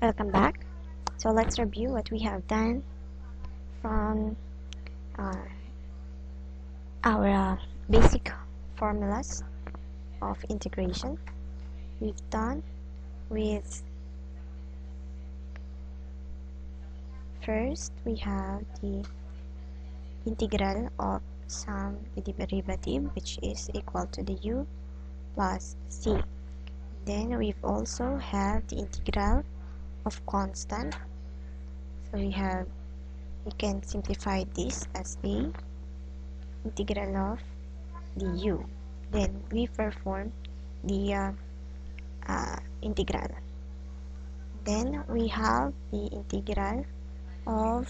Welcome back. So let's review what we have done from our basic formulas of integration. We've done with, first we have the integral of some derivative, which is equal to the u plus c. Then we've also have the integral of constant. So we can simplify this as a integral of du. Then we perform the integral. Then we have the integral of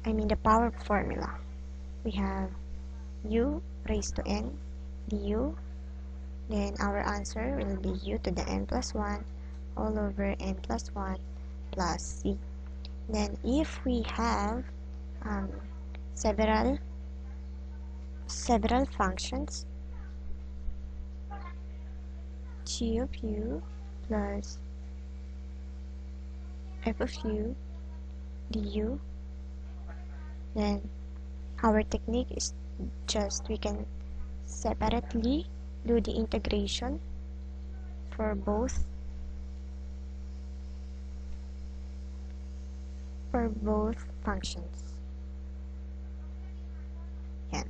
the power formula. We have u raised to n du. Then our answer will be u to the n plus 1 all over n plus 1 plus c. Then if we have several functions, g of u plus f of u du, then our technique is just we can separately do the integration for both functions. Yeah.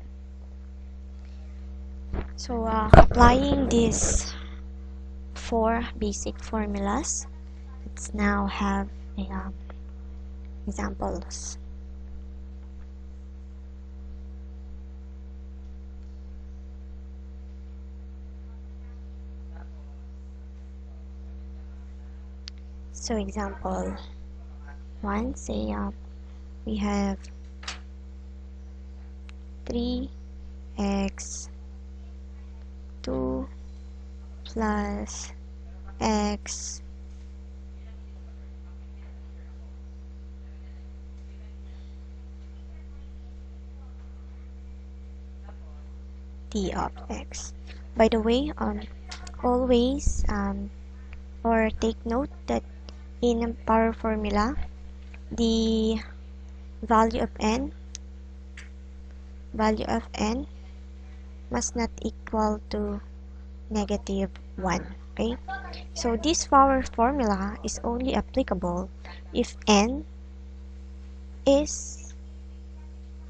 So applying these four basic formulas, let's now have examples. So example 1, say we have 3x 2 plus x d of x. By the way, always or take note that in power formula, the value of n must not equal to negative 1. Okay, so this power formula is only applicable if n is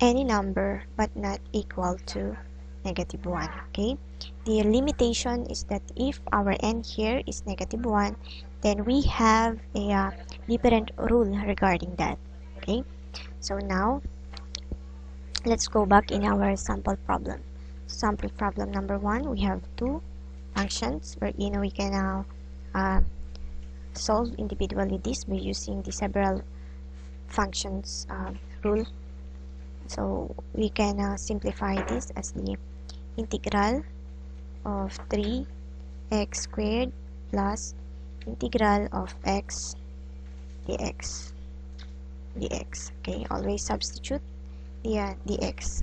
any number but not equal to negative 1. Okay, the limitation is that if our n here is negative 1, then we have a different rule regarding that. Okay, so now let's go back in our sample problem. Sample problem number 1, we have two functions wherein we can now solve individually this by using the several functions rule. So we can simplify this as the integral of 3x squared plus integral of x dx. Okay, always substitute the dx.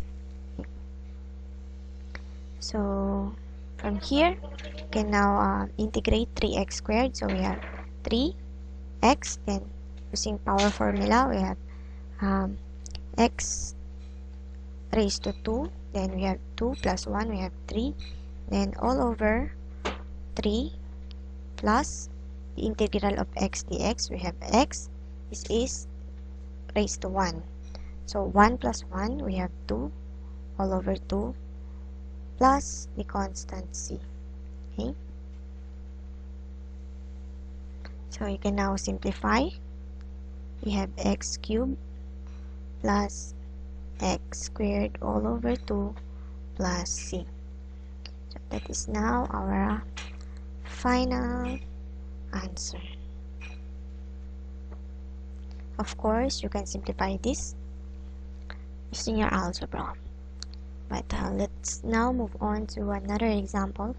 So from here we can now integrate 3x squared. So we have 3x, then using power formula we have x raised to 2, then we have 2 plus 1, we have 3, then all over 3 plus the integral of x dx. We have x, this is raised to 1, so 1 plus 1, we have 2 all over 2 plus the constant c. Okay, so you can now simplify. We have x cubed plus x squared all over 2 plus c. So that is now our final answer. Of course, you can simplify this using your algebra. But let's now move on to another example.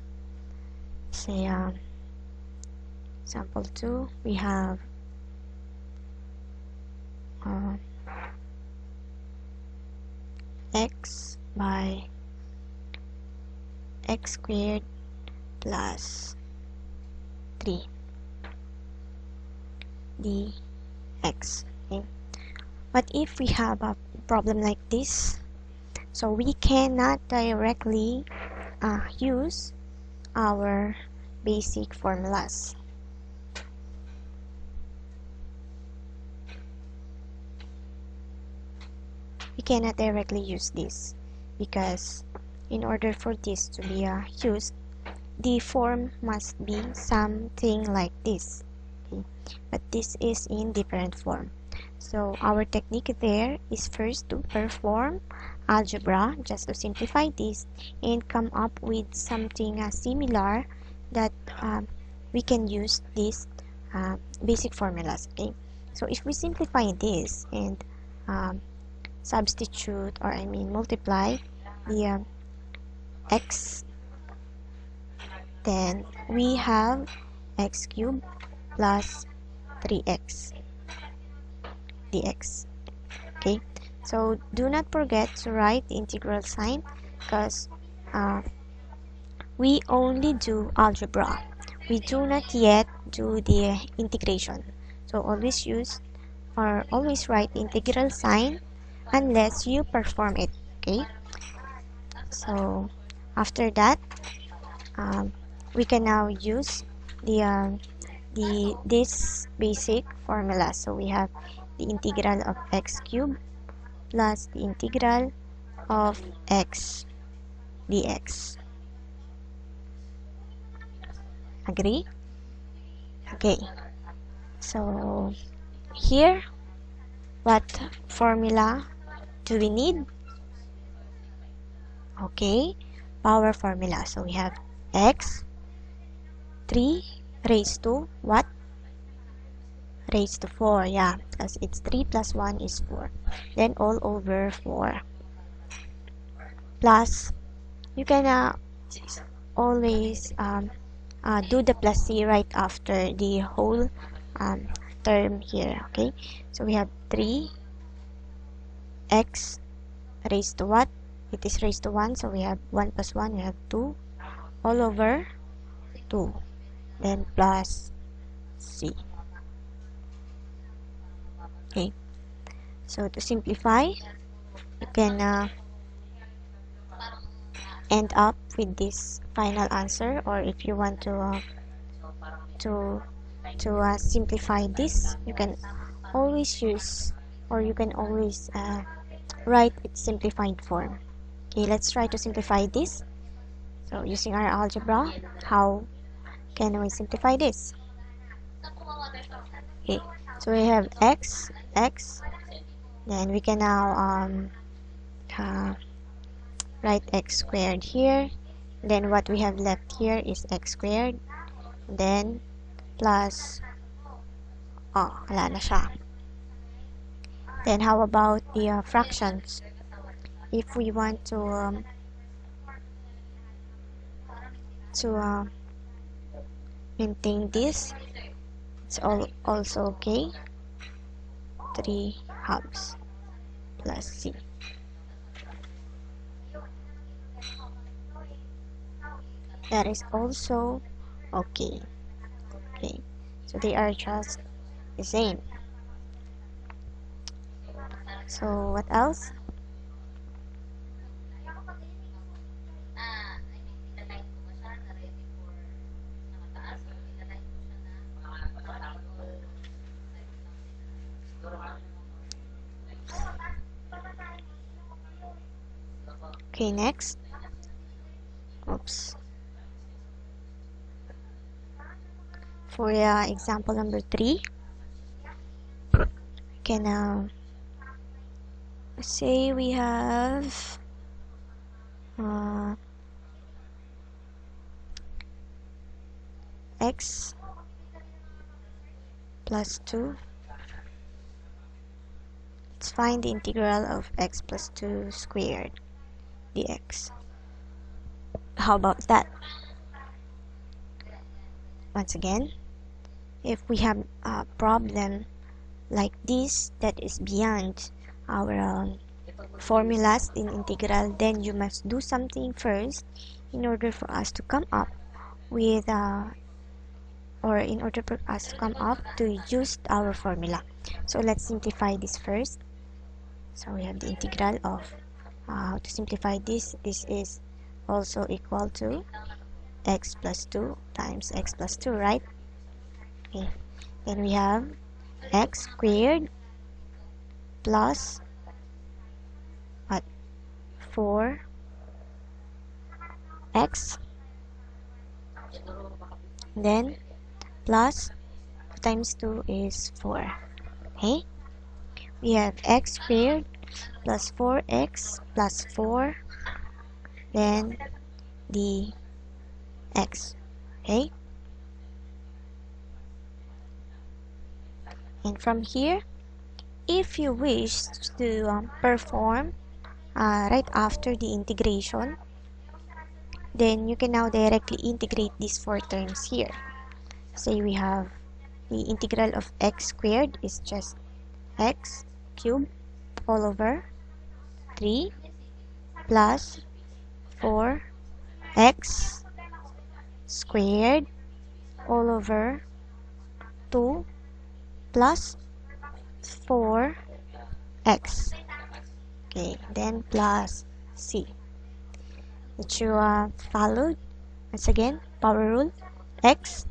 Say example 2, we have x by x squared plus 3. dx. Okay. But if we have a problem like this, so we cannot directly use our basic formulas. We cannot directly use this because in order for this to be used, the form must be something like this. Okay? But this is in different form. So our technique there is first to perform algebra just to simplify this and come up with something similar that we can use these basic formulas. Okay, so if we simplify this and substitute, or I mean multiply the x, then we have x cubed plus 3x dx. Okay, so do not forget to write the integral sign because we only do algebra. We do not yet do the integration. So always use or always write the integral sign unless you perform it. Okay, so after that we can now use this basic formula. So we have the integral of x cubed plus the integral of x dx. Agree? Okay, so here what formula do we need? Okay, power formula. So we have x 3 raised to what? Raised to 4, yeah, because it's 3 plus 1 is 4. Then all over 4. Plus, you can always do the plus c right after the whole term here. Okay, so we have 3x raised to what? It is raised to 1, so we have 1 plus 1, we have 2 all over 2, then plus c. Okay, so to simplify, you can end up with this final answer, or if you want to simplify this, you can always use, or you can always write its simplified form. Okay, let's try to simplify this. So using our algebra, how can we simplify this? Okay, so we have x, then we can now write x squared here. Then what we have left here is x squared, then plus, wala na siya. Then how about the fractions? If we want to maintain this, it's also okay. 3 halves plus c. That is also okay. Okay, so they are just the same. So what else? Okay, next. Oops. For example number 3, we can say we have x plus 2. Let's find the integral of x plus 2 squared dx. How about that? Once again, if we have a problem like this that is beyond our formulas in integral, then you must do something first in order for us to come up with or in order for us to come up to use our formula. So let's simplify this first. So we have the integral of, to simplify this is also equal to x plus 2 times x plus 2, right? Okay. Then we have x squared plus what? 4x, then plus 2 times 2 is 4. Okay, we have x squared plus 4x plus 4, then the x. Okay, and from here, if you wish to perform right after the integration, then you can now directly integrate these four terms here. Say we have the integral of x squared is just x cubed all over 3 plus 4x squared all over 2 plus 4x. Okay, then plus c. That you followed. Once again, power rule. X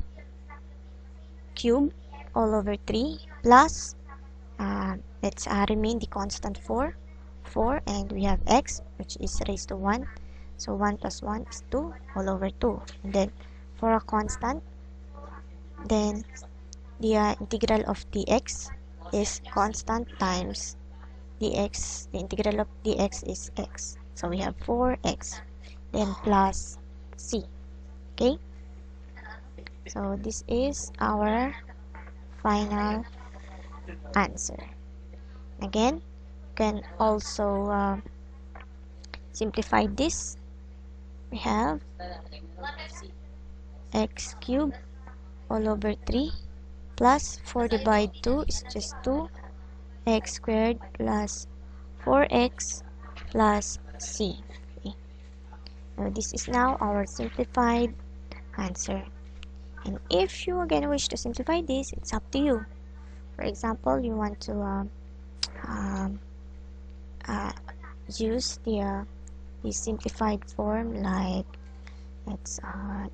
cubed all over 3 plus, let's remain the constant 4, and we have x, which is raised to 1. So 1 plus 1 is 2 all over 2. And then for a constant, then the integral of dx is constant times dx. The integral of dx is x. So we have 4x, then plus c. Okay? So this is our final answer. Again, you can also simplify this. We have x cubed all over 3 plus 4 divided 2 is just 2, x squared plus 4x plus c. Okay. Now this is now our simplified answer. And if you again wish to simplify this, it's up to you. For example, you want to use the simplified form, like let's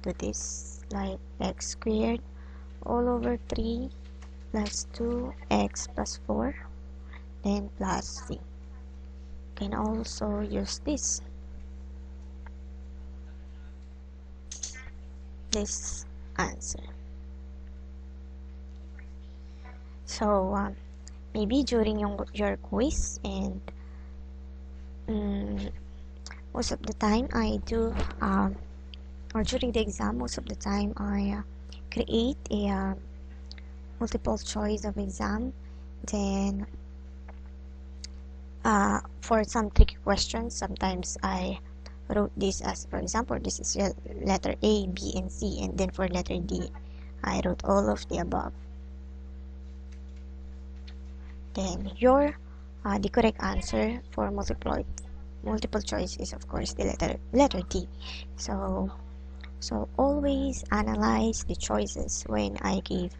do this like x squared all over 3 plus 2x plus 4, then plus c. You can also use this answer. So maybe during your quiz, and most of the time I do, or during the exam, most of the time I create a multiple choice of exam. Then for some tricky questions, sometimes I wrote this as, for example, this is letter A, B, and C, and then for letter D, I wrote all of the above. Then the correct answer for multiple choice is of course the letter D. So always analyze the choices when I give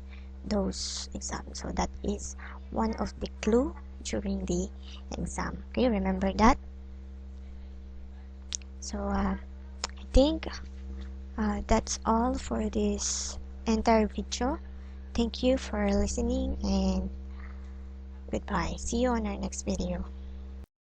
those exams. So that is one of the clue during the exam. Okay, remember that. So I think that's all for this entire video. Thank you for listening, and goodbye. See you on our next video.